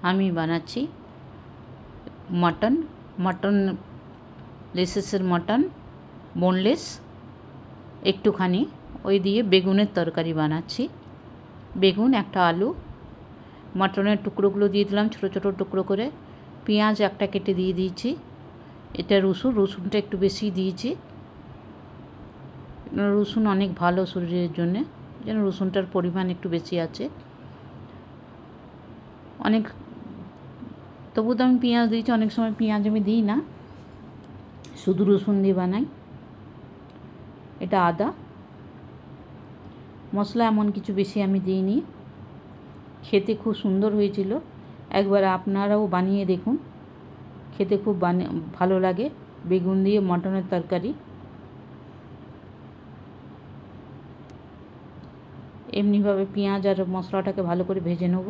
আমি বানাচ্ছি mutton লেসেসের mutton boneless একটুখানি ওই দিয়ে বেগুনের তরকারি বানাচ্ছি। বেগুন, একটা আলু, মটনের টুকরোগুলো দিয়ে দিলাম ছোটো ছোটো টুকরো করে, পেঁয়াজ একটা কেটে দিয়ে দিয়েছি, এটা রসুনটা একটু বেশি দিয়েছি। রসুন অনেক ভালো শরীরের জন্যে, যেন রসুনটার পরিমাণ একটু বেশি আছে। অনেক তবু তো আমি পেঁয়াজ দিয়েছি, অনেক সময় পেঁয়াজ আমি দিই না, শুধু রসুন দিয়ে বানাই। এটা আদা, মশলা এমন কিছু বেশি আমি দিইনি। খেতে খুব সুন্দর হয়েছিল, একবার আপনারাও বানিয়ে দেখুন, খেতে খুব ভালো লাগে। বেগুন দিয়ে মটনের তরকারি। এমনিভাবে পেঁয়াজ আর মশলাটাকে ভালো করে ভেজে নেব।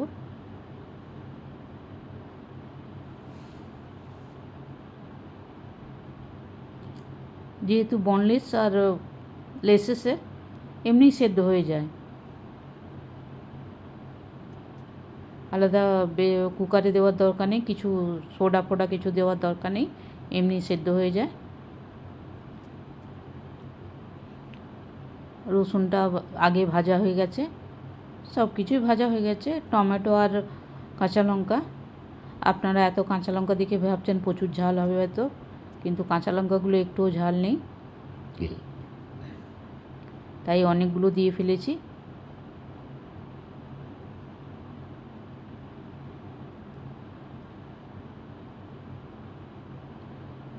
যেহেতু বোনলেস আর লেসেসে এমনি সেদ্ধ হয়ে যায়, আলাদা কুকারে দেওয়ার দরকার নেই, কিছু সোডা ফোডা কিছু দেওয়ার দরকার নেই, এমনি সেদ্ধ হয়ে যায়। রসুনটা আগে ভাজা হয়ে গেছে, সব কিছুই ভাজা হয়ে গেছে। টমেটো আর কাঁচা লঙ্কা, আপনারা এত কাঁচা লঙ্কা দেখে ভাবছেন প্রচুর ঝাল হবে হয়তো, কিন্তু কাঁচা লঙ্কাগুলো একটুও ঝাল নেই, তাই অনেকগুলো দিয়ে ফেলেছি।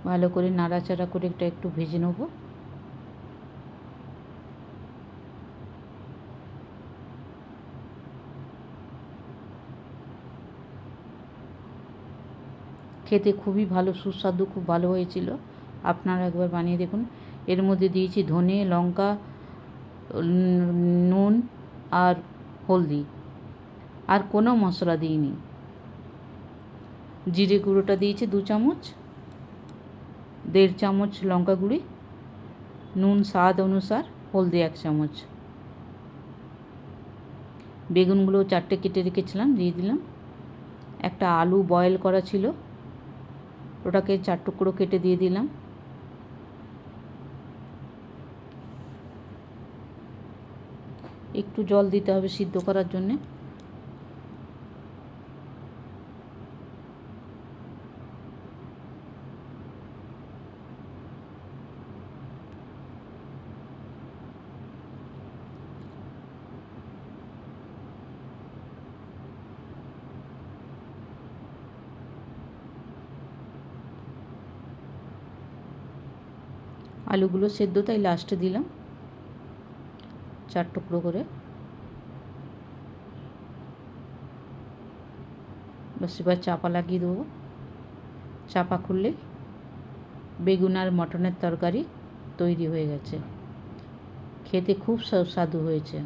ভালো করে নাড়াচাড়া করে একটু ভেজে নেব। খেতে খুবই ভালো, সুস্বাদু, খুব ভালো হয়েছিল। আপনারা একবার বানিয়ে দেখুন। এর মধ্যে দিয়েছি ধনে, লঙ্কা, নুন আর হলদি, আর কোনো মশলা দিইনি। জিরে গুঁড়োটা দিয়েছি 2 চামচ, 1.5 চামচ লঙ্কা গুঁড়ি, নুন স্বাদ অনুসার, হলদি 1 চামচ। বেগুনগুলো 4টে কেটে রেখেছিলাম, দিয়ে দিলাম। একটা আলু বয়েল করা ছিল, ওটাকে 4 টুকরো কেটে দিয়ে দিলাম। একটু জল দিতে হবে সিদ্ধ করার জন্যে। আলুগুলো সেদ্ধ, তাই লাস্টে দিলাম 4 টুকরো করে। বাস এবার চাপা লাগিয়ে দেবো। চাপা খুললে বেগুন আর মটনের তরকারি তৈরি হয়ে গেছে। খেতে খুব সুস্বাদু হয়েছে।